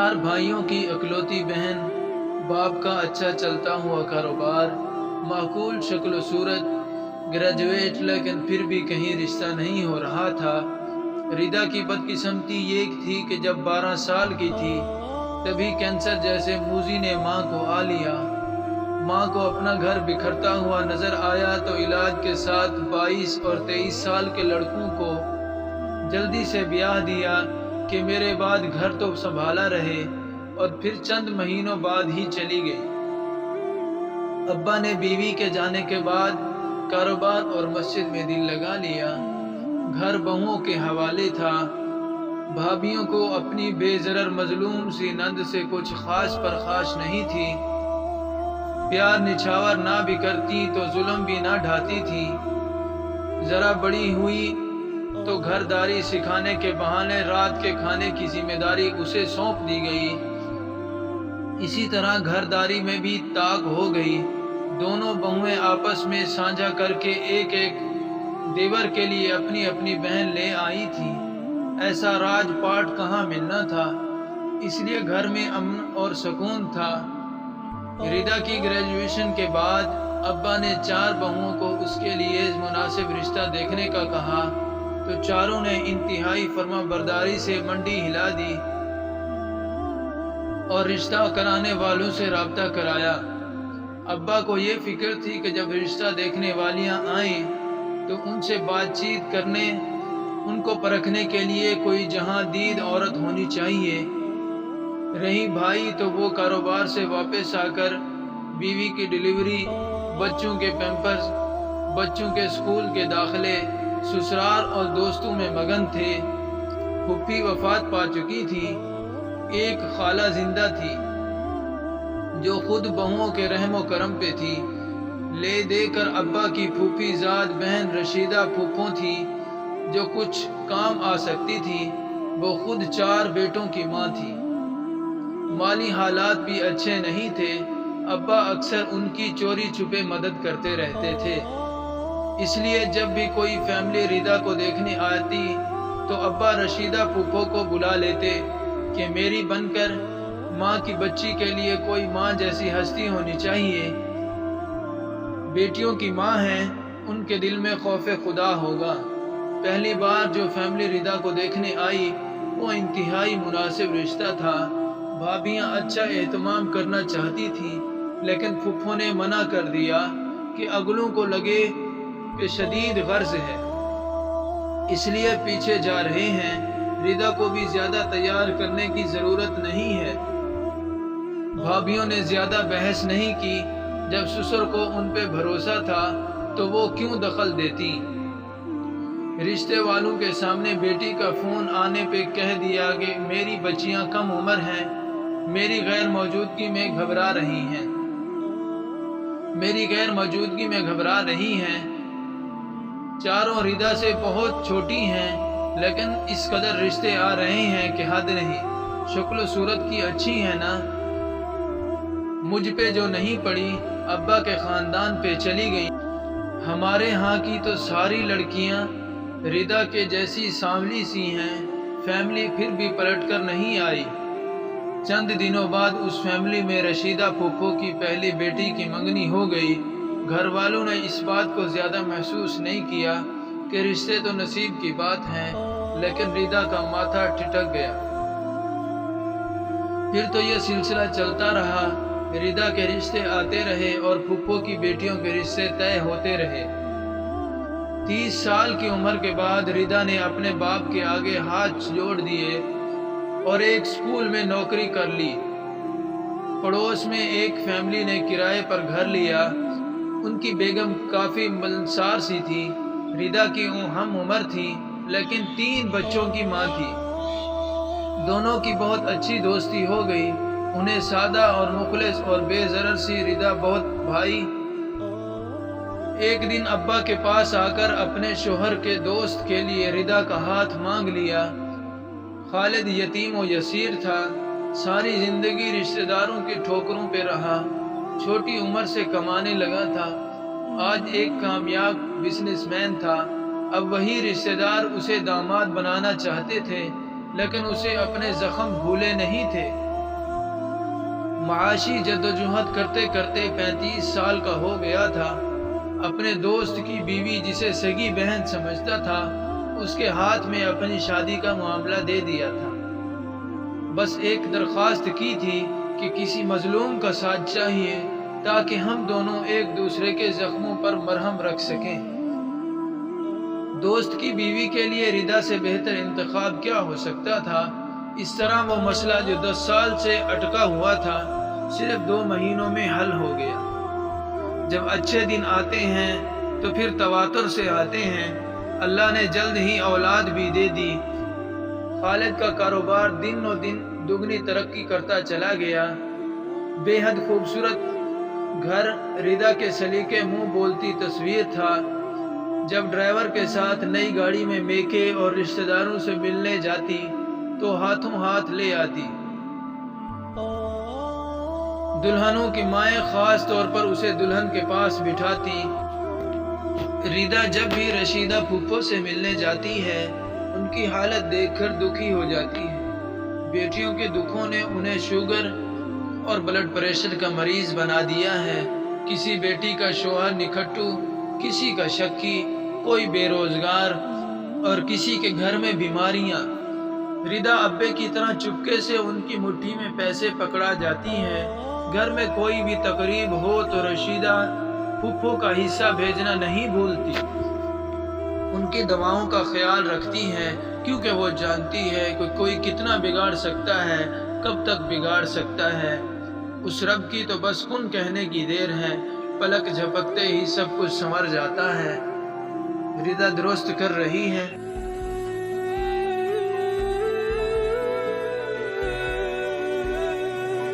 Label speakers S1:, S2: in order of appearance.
S1: 4 بھائیوں کی اکلوتی بہن، باپ کا اچھا چلتا ہوا کاروبار، معقول شکل و صورت، گریجویٹ، لیکن پھر بھی کہیں رشتہ نہیں ہو رہا تھا۔ ریدا کی بدقسمتی یہ تھی کہ جب 12 سال کی تھی تبھی کینسر جیسے موذی نے ماں کو آ لیا۔ ماں کو اپنا گھر بکھرتا ہوا نظر آیا تو علاج کے ساتھ 22 اور 23 سال کے لڑکوں کو جلدی سے بیاہ دیا کہ میرے بعد گھر تو سنبھالا رہے، اور پھر چند مہینوں بعد ہی چلی گئی۔ ابا نے بیوی کے جانے کے بعد کاروبار اور مسجد میں دل لگا لیا۔ گھر بہوؤں کے حوالے تھا۔ بھابھیوں کو اپنی بے ضرر مظلوم سی نند سے کچھ خاص پرخاش نہیں تھی۔ پیار نچھاور نہ بھی کرتی تو ظلم بھی نہ ڈھاتی تھی۔ ذرا بڑی ہوئی تو گھرداری سکھانے کے بہانے رات کے کھانے کی ذمہ داری اسے سونپ دی گئی۔ اسی طرح گھرداری میں بھی طاق ہو گئی۔ دونوں بہویں آپس میں سانجھا کر کے ایک ایک دیور کے لیے اپنی اپنی بہن لے آئی تھی۔ ایسا راج پاٹ کہاں ملنا تھا، اس لیے گھر میں امن اور سکون تھا۔ ریدا کی گریجویشن کے بعد ابا نے 4 بہوؤں کو اس کے لیے مناسب رشتہ دیکھنے کا کہا تو چاروں نے انتہائی فرما برداری سے منڈی ہلا دی اور رشتہ کرانے والوں سے رابطہ کرایا۔ ابا کو یہ فکر تھی کہ جب رشتہ دیکھنے والیاں آئیں تو ان سے بات چیت کرنے، ان کو پرکھنے کے لیے کوئی جہاں دید عورت ہونی چاہیے۔ رہی بھائی تو وہ کاروبار سے واپس آ کر بیوی کی ڈلیوری، بچوں کے پیمپرز، بچوں کے اسکول کے داخلے، سسرال اور دوستوں میں مگن تھے۔ پھوپھی وفات پا چکی تھی۔ ایک خالہ زندہ تھی جو خود بہوؤں کے رحم و کرم پہ تھی۔ لے دے کر ابا کی پھوپھی زاد بہن رشیدہ پھوپھو تھی جو کچھ کام آ سکتی تھی۔ وہ خود 4 بیٹوں کی ماں تھی۔ مالی حالات بھی اچھے نہیں تھے۔ ابا اکثر ان کی چوری چھپے مدد کرتے رہتے تھے۔ اس لیے جب بھی کوئی فیملی ریدا کو دیکھنے آتی تو ابا رشیدہ پھوپھو کو بلا لیتے کہ میری بن کر ماں کی بچی کے لیے کوئی ماں جیسی ہستی ہونی چاہیے۔ بیٹیوں کی ماں ہیں، ان کے دل میں خوف خدا ہوگا۔ پہلی بار جو فیملی ریدا کو دیکھنے آئی وہ انتہائی مناسب رشتہ تھا۔ بھابیاں اچھا اہتمام کرنا چاہتی تھیں لیکن پھوپھو نے منع کر دیا کہ اگلوں کو لگے کہ شدید غرض ہے، اس لیے پیچھے جا رہے ہیں۔ ریدا کو بھی زیادہ تیار کرنے کی ضرورت نہیں ہے۔ بھابیوں نے زیادہ بحث نہیں کی۔ جب سسر کو ان پہ بھروسہ تھا تو وہ کیوں دخل دیتی۔ رشتے والوں کے سامنے بیٹی کا فون آنے پہ کہہ دیا کہ میری بچیاں کم عمر ہیں، میری غیر موجودگی میں گھبرا رہی ہیں، چاروں ریدا سے بہت چھوٹی ہیں لیکن اس قدر رشتے آ رہے ہیں کہ حد نہیں۔ شکل و صورت کی اچھی ہے نا، مجھ پہ جو نہیں پڑی ابا کے خاندان پہ چلی گئی۔ ہمارے ہاں کی تو ساری لڑکیاں ریدا کے جیسی سانولی سی ہیں۔ فیملی پھر بھی پلٹ کر نہیں آئی۔ چند دنوں بعد اس فیملی میں رشیدہ پھوپھو کی پہلی بیٹی کی منگنی ہو گئی۔ گھر والوں نے اس بات کو زیادہ محسوس نہیں کیا کہ رشتے تو نصیب کی بات ہیں، لیکن ریدا کا ماتھا ٹھٹک گیا۔ پھر تو یہ سلسلہ چلتا رہا۔ ریدا کے رشتے آتے رہے اور پھوپھو کی بیٹیوں کے رشتے طے ہوتے رہے۔ 30 سال کی عمر کے بعد ریدا نے اپنے باپ کے آگے ہاتھ جوڑ دیے اور ایک اسکول میں نوکری کر لی۔ پڑوس میں ایک فیملی نے کرائے پر گھر لیا۔ ان کی بیگم کافی ملنسار سی تھی۔ ریدا کی ہم عمر تھی لیکن 3 بچوں کی ماں تھی۔ دونوں کی بہت اچھی دوستی ہو گئی۔ انہیں سادہ اور مخلص اور بے ضرر سی ریدا بہت بھائی۔ ایک دن ابا کے پاس آ کر اپنے شوہر کے دوست کے لیے ریدا کا ہاتھ مانگ لیا۔ خالد یتیم و یسیر تھا۔ ساری زندگی رشتہ داروں کی ٹھوکروں پہ رہا۔ چھوٹی عمر سے کمانے لگا تھا۔ آج ایک کامیاب بزنس مین تھا۔ اب وہی رشتہ دار اسے داماد بنانا چاہتے تھے لیکن اسے اپنے زخم بھولے نہیں تھے۔ معاشی جدوجہد کرتے کرتے 35 سال کا ہو گیا تھا۔ اپنے دوست کی بیوی جسے سگی بہن سمجھتا تھا، اس کے ہاتھ میں اپنی شادی کا معاملہ دے دیا تھا۔ بس ایک درخواست کی تھی کہ کسی مظلوم کا ساتھ چاہیے تاکہ ہم دونوں ایک دوسرے کے زخموں پر مرہم رکھ سکیں۔ دوست کی بیوی کے لیے ردا سے بہتر انتخاب کیا ہو سکتا تھا؟ اس طرح وہ مسئلہ جو 10 سال سے اٹکا ہوا تھا، صرف 2 مہینوں میں حل ہو گیا۔ جب اچھے دن آتے ہیں تو پھر تواتر سے آتے ہیں۔ اللہ نے جلد ہی اولاد بھی دے دی۔ خالد کا کاروبار دن و دن دگنی ترقی کرتا چلا گیا۔ بے حد خوبصورت گھر ردا کے سلیقے منہ بولتی تصویر تھا۔ جب ڈرائیور کے ساتھ نئی گاڑی میں میکے اور رشتہ داروں سے ملنے جاتی تو ہاتھوں ہاتھ لے آتی۔ دلہنوں کی مائیں خاص طور پر اسے دلہن کے پاس بٹھاتی۔ ردا جب بھی رشیدہ پھپھو سے ملنے جاتی ہے، ان کی حالت دیکھ کر دکھی ہو جاتی ہے۔ بیٹیوں کے دکھوں نے انہیں شوگر اور بلڈ پریشر کا مریض بنا دیا ہے۔ کسی بیٹی کا شوہر نکھٹو، کسی کا شکی، کوئی بے روزگار اور کسی کے گھر میں بیماریاں۔ ردا ابے کی طرح چپکے سے ان کی مٹھی میں پیسے پکڑا جاتی ہے۔ گھر میں کوئی بھی تقریب ہو تو رشیدہ پھپھو کا حصہ بھیجنا نہیں بھولتی۔ ان کی دواؤں کا خیال رکھتی ہے، کیونکہ وہ جانتی ہے کہ کوئی کتنا بگاڑ سکتا ہے، کب تک بگاڑ سکتا ہے۔ اس رب کی تو بس کن کہنے کی دیر ہے، پلک جھپکتے ہی سب کچھ سنور جاتا ہے۔ ردا درست کر رہی ہے۔